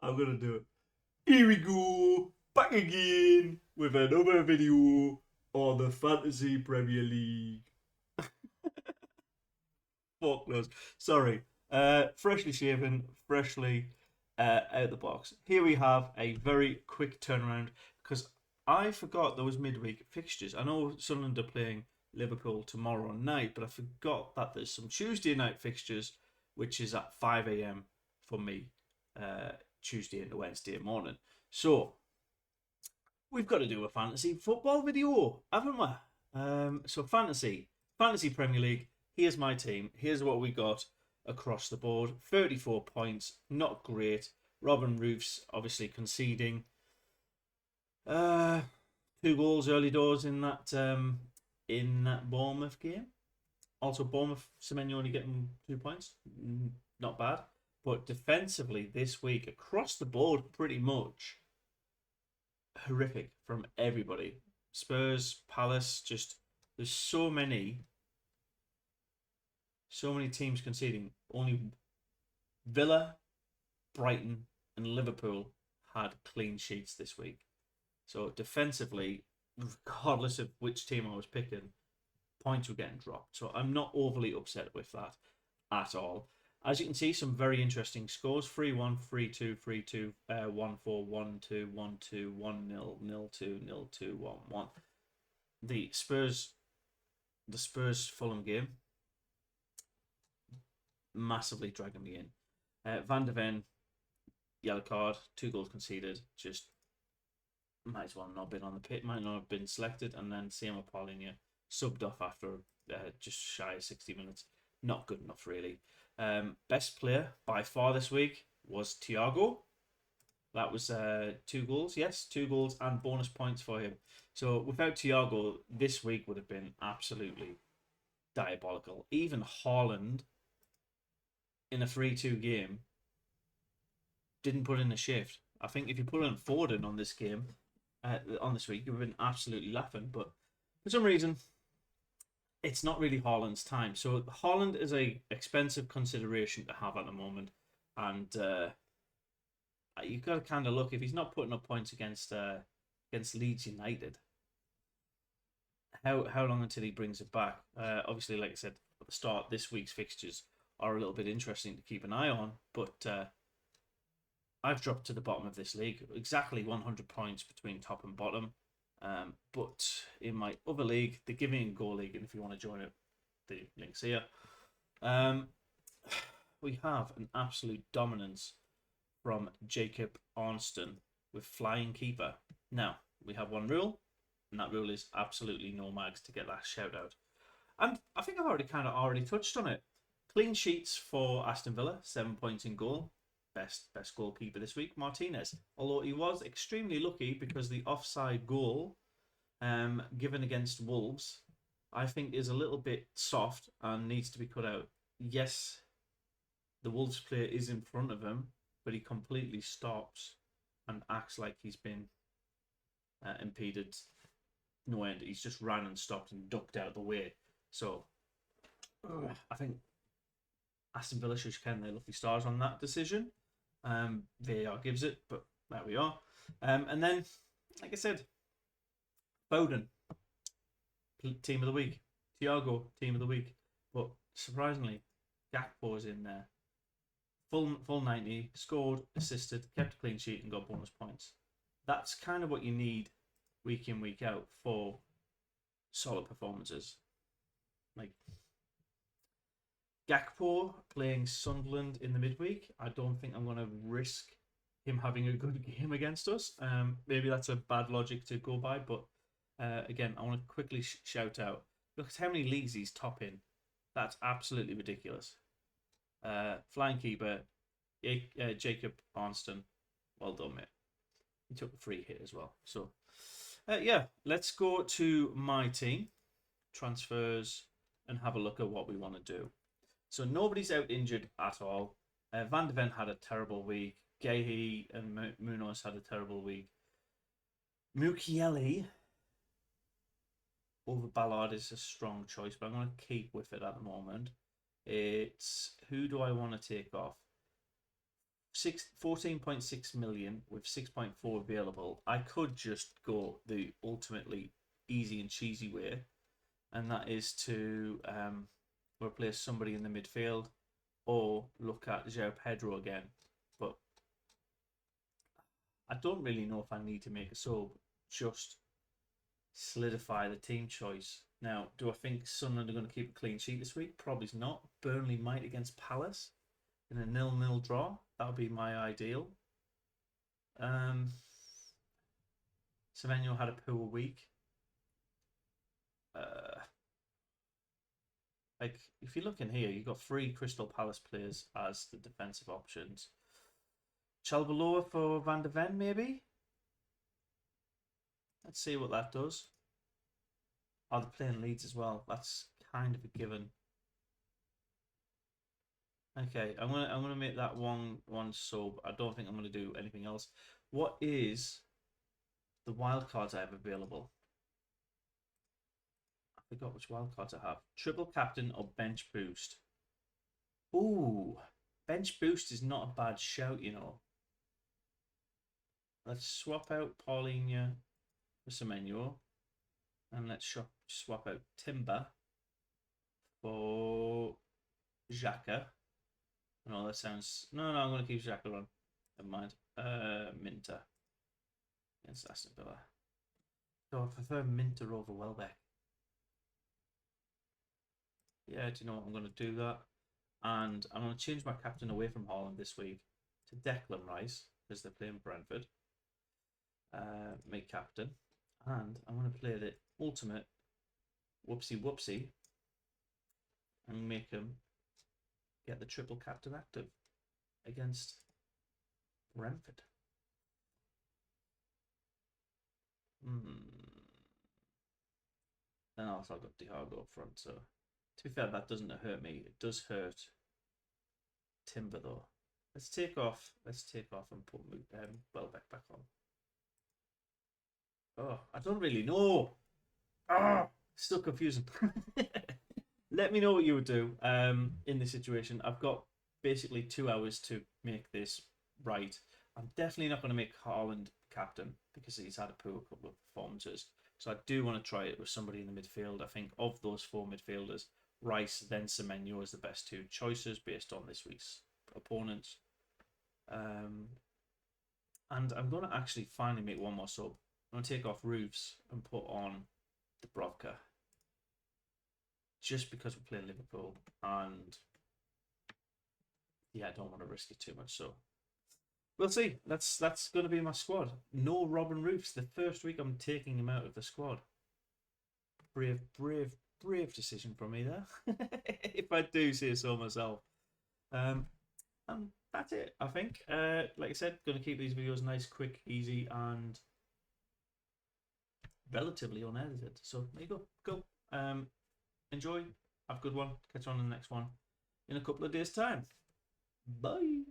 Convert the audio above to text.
I'm gonna do it. Here we go, back again with another video on the Fantasy Premier League. Fuck knows. Sorry. Freshly shaven, freshly out the box. Here we have a very quick turnaround because I forgot there was midweek fixtures. I know Sunderland are playing Liverpool tomorrow night, but I forgot that there's some Tuesday night fixtures, which is at 5 a.m. for me, Tuesday into Wednesday morning. So we've got to do a fantasy football video, haven't we? So fantasy Premier League. Here's my team. Here's what we got across the board. 34 points, not great. Robin Roof's obviously conceding. 2 goals early doors in that Bournemouth game. Also, Bournemouth Semenyo only getting 2 points. Not bad. But defensively this week, across the board, pretty much horrific from everybody. Spurs, Palace, just there's so many teams conceding. Only Villa, Brighton, and Liverpool had clean sheets this week. So defensively, regardless of which team I was picking, points were getting dropped. So I'm not overly upset with that at all. As you can see, some very interesting scores. 3-1, 3-2, 3-2, 1-4, 1-2, 1-2, 1-0, 0-2, 0-2, 1-1. The Spurs Fulham game, massively dragging me in. Van de Ven, yellow card, 2 goals conceded. Just might as well not been on the pit, might not have been selected. And then Seymour Paulinho subbed off after just shy of 60 minutes. Not good enough, really. Best player by far this week was Thiago. That was 2 goals. Yes, 2 goals and bonus points for him. So without Thiago, this week would have been absolutely diabolical. Even Haaland in a 3-2 game didn't put in a shift. I think if you put in Foden on this game, on this week, you would have been absolutely laughing. But for some reason, it's not really Haaland's time. So Haaland is a expensive consideration to have at the moment, and you've got to kind of look if he's not putting up points against Leeds United. How long until he brings it back? Obviously, like I said at the start, this week's fixtures are a little bit interesting to keep an eye on, but I've dropped to the bottom of this league, exactly 100 points between top and bottom. But in my other league, the Giving and Goal League, and if you want to join it, the link's here. We have an absolute dominance from Jacob Arnston with Flying Keeper. Now, we have one rule, and that rule is absolutely no mags to get that shout out. And I think I've already touched on it. Clean sheets for Aston Villa, 7 points in goal. Best goalkeeper this week, Martinez. Although he was extremely lucky because the offside goal given against Wolves, I think is a little bit soft and needs to be cut out. Yes, the Wolves player is in front of him, but he completely stops and acts like he's been impeded. No end. He's just ran and stopped and ducked out of the way. So I think Aston Villa should shine their lucky stars on that decision. VAR gives it, but there we are. And then, like I said, Foden, team of the week. Thiago, team of the week. But surprisingly, Gakpo is in there. Full 90, scored, assisted, kept a clean sheet, and got bonus points. That's kind of what you need week in, week out for solid performances. Like Gakpo playing Sunderland in the midweek, I don't think I'm going to risk him having a good game against us. Maybe that's a bad logic to go by, but again, I want to quickly shout out, look at how many leagues he's top in. That's absolutely ridiculous. Flying keeper, Jacob Arnston, well done, mate. He took a free hit as well. So, yeah, let's go to my team, transfers, and have a look at what we want to do. So nobody's out injured at all. Van de Ven had a terrible week. Gahey and Munoz had a terrible week. Mukiele over Ballard is a strong choice, but I'm going to keep with it at the moment. It's who do I want to take off? 14.6 million with 6.4 available. I could just go the ultimately easy and cheesy way, and that is to replace somebody in the midfield or look at João Pedro again. But I don't really know if I need to make a sub. Just solidify the team choice. Now, do I think Sunderland are going to keep a clean sheet this week? Probably not. Burnley might against Palace in a 0-0 draw. That would be my ideal. Semenyo had a poor week. Like, if you look in here, you've got 3 Crystal Palace players as the defensive options. Chalbaloa for Van de Ven, maybe? Let's see what that does. Oh, they're playing Leeds as well. That's kind of a given. Okay, I'm gonna make that one sub. I don't think I'm gonna do anything else. What is the wildcards I have available? I forgot which wildcards I have. Triple captain or bench boost. Ooh, bench boost is not a bad shout, you know. Let's swap out Paulinho for Semenyo. And let's swap out Timber for Xhaka. No, that sounds... No, I'm going to keep Xhaka on. Never mind. Minter. Against Aston Villa. So I prefer Minter over Welbeck. Yeah, do you know what? I'm going to do that. And I'm going to change my captain away from Haaland this week to Declan Rice, because they're playing Brentford. Make captain. And I'm going to play the ultimate whoopsie and make him get the triple captain active against Brentford. Then also I've got Diago up front, so to be fair, that doesn't hurt me. It does hurt Timber though. Let's take off and put Welbeck back on. Oh, I don't really know. Still confusing. Let me know what you would do in this situation. I've got basically 2 hours to make this right. I'm definitely not going to make Haaland captain because he's had a poor couple of performances. So I do want to try it with somebody in the midfield. I think of those 4 midfielders, Rice, then Semenyo is the best 2 choices based on this week's opponents. And I'm going to actually finally make one more sub. I'm going to take off Roofs and put on Dubravka. Just because we're playing Liverpool. And yeah, I don't want to risk it too much. So we'll see. That's going to be my squad. No Robin Roofs. The first week I'm taking him out of the squad. Brave decision from me there. If I do say so myself. And that's it, I think. Like I said, going to keep these videos nice, quick, easy, and relatively unedited. So there you go. Enjoy. Have a good one. Catch you on the next one in a couple of days' time. Bye.